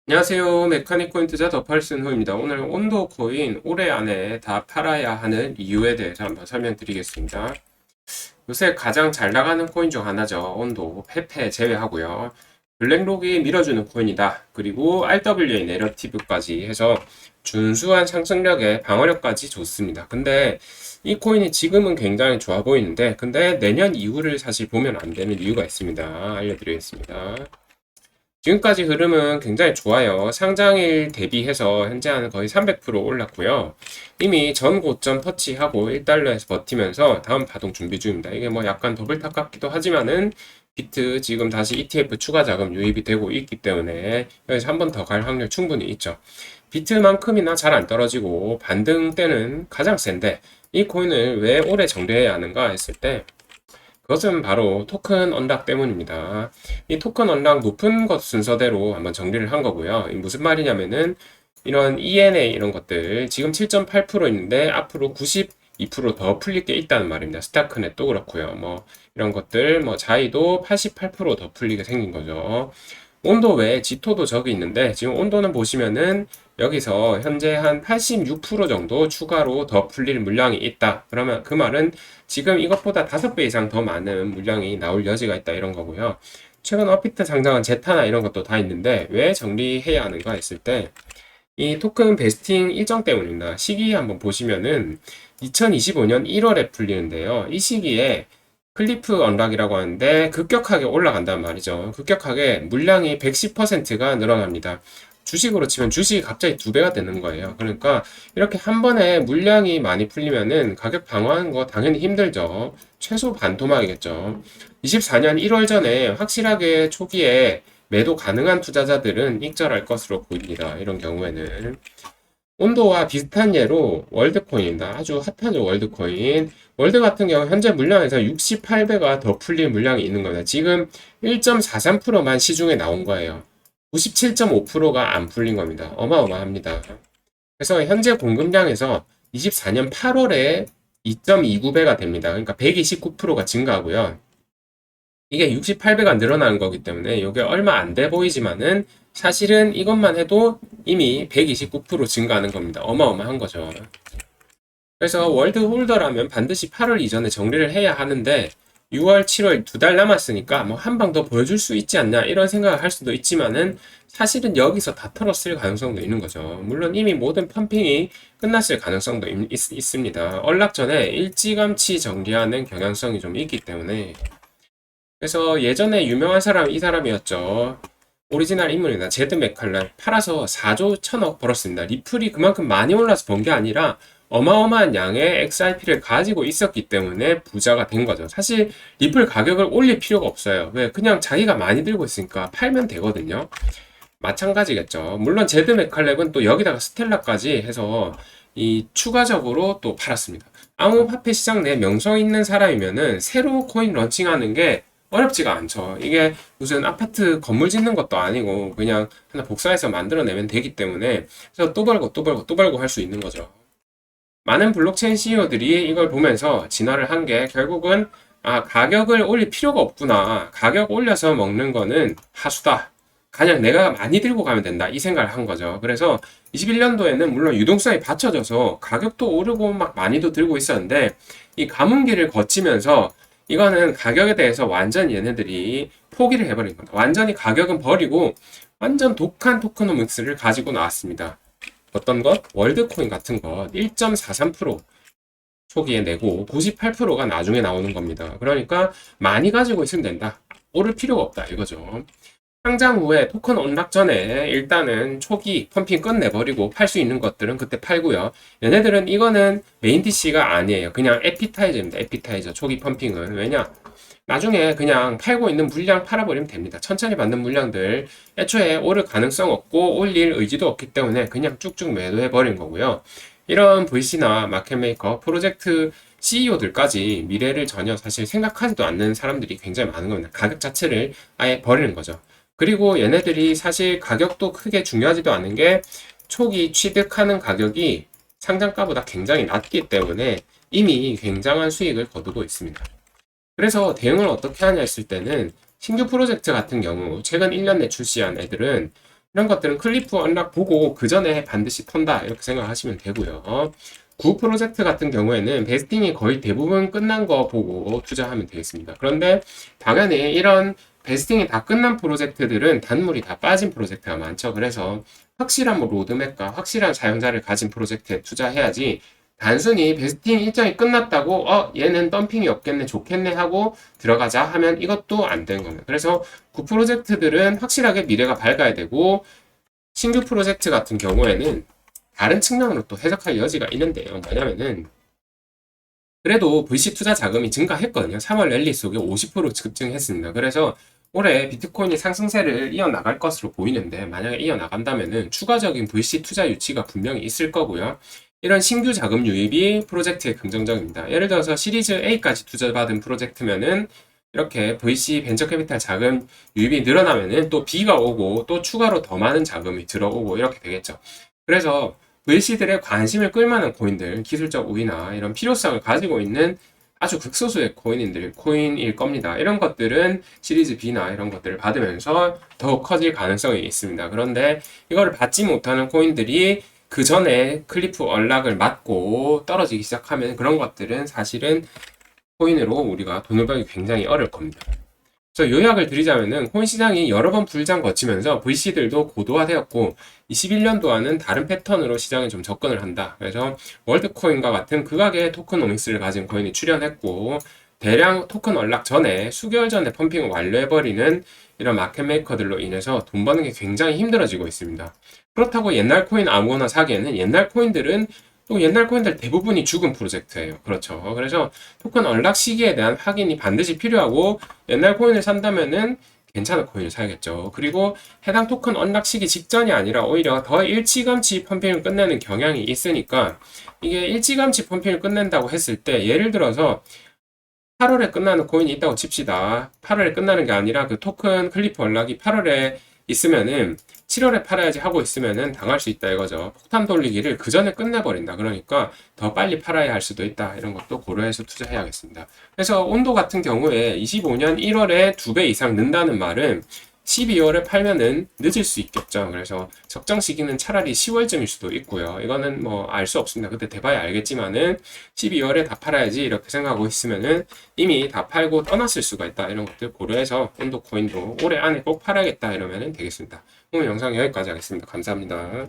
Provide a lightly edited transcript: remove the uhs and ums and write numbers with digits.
안녕하세요. 메카닉 코인 투자 더팔슨호입니다. 오늘 온도 코인 올해 안에 다 팔아야 하는 이유에 대해서 한번 설명드리겠습니다. 요새 가장 잘 나가는 코인 중 하나죠. 온도, 페페 제외하고요. 블랙록이 밀어주는 코인이다. 그리고 RWA 내러티브까지 해서 준수한 상승력에 방어력까지 좋습니다. 근데 이 코인이 지금은 굉장히 좋아 보이는데, 근데 내년 이후를 사실 보면 안 되는 이유가 있습니다. 알려드리겠습니다. 지금까지 흐름은 굉장히 좋아요. 상장일 대비해서 현재 한 거의 300% 올랐고요. 이미 전 고점 터치하고 1달러에서 버티면서 다음 파동 준비 중입니다. 이게 뭐 약간 더블탑 같기도 하지만은 비트 지금 다시 ETF 추가 자금 유입이 되고 있기 때문에 여기서 한 번 더 갈 확률 충분히 있죠. 비트만큼이나 잘 안 떨어지고 반등 때는 가장 센데 이 코인을 왜 오래 정리해야 하는가 했을 때 그것은 바로 토큰 언락 때문입니다. 이 토큰 언락 높은 것 순서대로 한번 정리를 한 거고요. 무슨 말이냐면은 이런 ENA 이런 것들 지금 7.8% 있는데 앞으로 92%더 풀릴 게 있다는 말입니다. 스타크넷도 그렇고요. 뭐 이런 것들 뭐 자이도 88%더 풀리게 생긴 거죠. 온도 외에 지토도 저기 있는데 지금 온도는 보시면은 여기서 현재 한 86% 정도 추가로 더 풀릴 물량이 있다. 그러면 그 말은 지금 이것보다 5배 이상 더 많은 물량이 나올 여지가 있다 이런 거고요. 최근 업비트 상장한 제타나 이런 것도 다 있는데 왜 정리해야 하는가 했을 때 이 토큰 베스팅 일정 때문입니다. 시기 한번 보시면은 2025년 1월에 풀리는데요. 이 시기에 클리프 언락이라고 하는데 급격하게 올라간단 말이죠. 급격하게 물량이 110%가 늘어납니다. 주식으로 치면 주식이 갑자기 2배가 되는 거예요. 그러니까 이렇게 한 번에 물량이 많이 풀리면은 가격 방어하는 거 당연히 힘들죠. 최소 반토막이겠죠. 24년 1월 전에 확실하게 초기에 매도 가능한 투자자들은 익절할 것으로 보입니다. 이런 경우에는. 온도와 비슷한 예로 월드코인입니다. 아주 핫하죠, 월드코인. 월드 같은 경우 현재 물량에서 68배가 더 풀릴 물량이 있는 겁니다. 지금 1.43%만 시중에 나온 거예요. 97.5%가 안 풀린 겁니다. 어마어마합니다. 그래서 현재 공급량에서 24년 8월에 2.29배가 됩니다. 그러니까 129%가 증가하고요. 이게 68배가 늘어나는 거기 때문에 이게 얼마 안 돼 보이지만은 사실은 이것만 해도 이미 129% 증가하는 겁니다. 어마어마한 거죠. 그래서 월드 홀더라면 반드시 8월 이전에 정리를 해야 하는데 6월, 7월 2달 남았으니까 뭐 한 방 더 보여줄 수 있지 않냐 이런 생각을 할 수도 있지만은 사실은 여기서 다 털었을 가능성도 있는 거죠. 물론 이미 모든 펌핑이 끝났을 가능성도 있습니다. 언락 전에 일찌감치 정리하는 경향성이 좀 있기 때문에 그래서 예전에 유명한 사람 이 사람이었죠. 오리지널 인물입니다. 제드 맥칼런 팔아서 4조 1천억 벌었습니다. 리플이 그만큼 많이 올라서 번 게 아니라 어마어마한 양의 XRP를 가지고 있었기 때문에 부자가 된 거죠. 사실 리플 가격을 올릴 필요가 없어요. 왜? 그냥 자기가 많이 들고 있으니까 팔면 되거든요. 마찬가지겠죠. 물론 제드 맥칼렙은 또 여기다가 스텔라까지 해서 이 추가적으로 또 팔았습니다. 아무 화폐 시장 내 명성 있는 사람이면은 새로 코인 런칭하는 게 어렵지가 않죠. 이게 무슨 아파트 건물 짓는 것도 아니고 그냥 하나 복사해서 만들어내면 되기 때문에 그래서 또 벌고 또 벌고 또 벌고 할 수 있는 거죠. 많은 블록체인 CEO들이 이걸 보면서 진화를 한 게 결국은 가격을 올릴 필요가 없구나. 가격 올려서 먹는 거는 하수다. 그냥 내가 많이 들고 가면 된다. 이 생각을 한 거죠. 그래서 21년도에는 물론 유동성이 받쳐져서 가격도 오르고 막 많이도 들고 있었는데 이 가문기를 거치면서 이거는 가격에 대해서 완전 얘네들이 포기를 해버린 겁니다. 완전히 가격은 버리고 완전 독한 토크노믹스를 가지고 나왔습니다. 어떤 것? 월드코인 같은 것 1.43% 초기에 내고 98%가 나중에 나오는 겁니다. 그러니까 많이 가지고 있으면 된다. 오를 필요가 없다 이거죠. 상장 후에 토큰 언락 전에 일단은 초기 펌핑 끝내버리고 팔 수 있는 것들은 그때 팔고요. 얘네들은 이거는 메인 DC가 아니에요. 그냥 에피타이저입니다. 에피타이저 초기 펌핑은. 왜냐? 나중에 그냥 팔고 있는 물량 팔아버리면 됩니다. 천천히 받는 물량들 애초에 오를 가능성 없고 올릴 의지도 없기 때문에 그냥 쭉쭉 매도해버린 거고요. 이런 VC나 마켓메이커, 프로젝트 CEO들까지 미래를 전혀 사실 생각하지도 않는 사람들이 굉장히 많은 겁니다. 가격 자체를 아예 버리는 거죠. 그리고 얘네들이 사실 가격도 크게 중요하지도 않은 게 초기 취득하는 가격이 상장가보다 굉장히 낮기 때문에 이미 굉장한 수익을 거두고 있습니다. 그래서 대응을 어떻게 하냐 했을 때는 신규 프로젝트 같은 경우 최근 1년 내 출시한 애들은 이런 것들은 클리프 언락 보고 그 전에 반드시 턴다 이렇게 생각하시면 되고요. 구 프로젝트 같은 경우에는 베스팅이 거의 대부분 끝난 거 보고 투자하면 되겠습니다. 그런데 당연히 이런 베스팅이 다 끝난 프로젝트들은 단물이 다 빠진 프로젝트가 많죠. 그래서 확실한 뭐 로드맵과 확실한 사용자를 가진 프로젝트에 투자해야지 단순히 베스팅 일정이 끝났다고 얘는 덤핑이 없겠네 좋겠네 하고 들어가자 하면 이것도 안 되는 겁니다. 그래서 구 프로젝트들은 확실하게 미래가 밝아야 되고 신규 프로젝트 같은 경우에는 다른 측면으로 또 해석할 여지가 있는데요. 뭐냐면은 그래도 VC 투자 자금이 증가했거든요. 3월 랠리 속에 50% 급증했습니다. 그래서 올해 비트코인이 상승세를 이어나갈 것으로 보이는데 만약에 이어나간다면은 추가적인 VC 투자 유치가 분명히 있을 거고요. 이런 신규 자금 유입이 프로젝트에 긍정적입니다. 예를 들어서 시리즈 A까지 투자받은 프로젝트면은 이렇게 VC 벤처 캐피탈 자금 유입이 늘어나면은 또 B가 오고 또 추가로 더 많은 자금이 들어오고 이렇게 되겠죠. 그래서 VC들의 관심을 끌만한 코인들, 기술적 우위나 이런 필요성을 가지고 있는 아주 극소수의 코인일 겁니다. 이런 것들은 시리즈 B나 이런 것들을 받으면서 더욱 커질 가능성이 있습니다. 그런데 이거를 받지 못하는 코인들이 그 전에 클리프 언락을 맞고 떨어지기 시작하면 그런 것들은 사실은 코인으로 우리가 돈을 벌기 굉장히 어려울 겁니다. 그래서 요약을 드리자면은 코인 시장이 여러 번 불장 거치면서 VC들도 고도화되었고 21년도와는 다른 패턴으로 시장에 좀 접근을 한다. 그래서 월드코인과 같은 극악의 토크노믹스를 가진 코인이 출현했고 대량 토큰 언락 전에 수개월 전에 펌핑을 완료해버리는 이런 마켓 메이커들로 인해서 돈 버는 게 굉장히 힘들어지고 있습니다. 그렇다고 옛날 코인 아무거나 사기에는 옛날 코인들은 또 옛날 코인들 대부분이 죽은 프로젝트예요. 그렇죠. 그래서 토큰 언락 시기에 대한 확인이 반드시 필요하고 옛날 코인을 산다면은 괜찮은 코인을 사야겠죠. 그리고 해당 토큰 언락 시기 직전이 아니라 오히려 더 일찌감치 펌핑을 끝내는 경향이 있으니까 이게 일찌감치 펌핑을 끝낸다고 했을 때 예를 들어서 8월에 끝나는 코인이 있다고 칩시다. 8월에 끝나는 게 아니라 그 토큰 클리프 언락이 8월에 있으면은 7월에 팔아야지 하고 있으면은 당할 수 있다 이거죠. 폭탄 돌리기를 그 전에 끝내버린다. 그러니까 더 빨리 팔아야 할 수도 있다. 이런 것도 고려해서 투자해야겠습니다. 그래서 온도 같은 경우에 25년 1월에 2배 이상 는다는 말은 12월에 팔면은 늦을 수 있겠죠. 그래서 적정 시기는 차라리 10월쯤일 수도 있고요. 이거는 뭐 알 수 없습니다. 그때 돼봐야 알겠지만은 12월에 다 팔아야지 이렇게 생각하고 있으면은 이미 다 팔고 떠났을 수가 있다. 이런 것들 고려해서 온도 코인도 올해 안에 꼭 팔아야겠다 이러면은 되겠습니다. 오늘 영상 여기까지 하겠습니다. 감사합니다.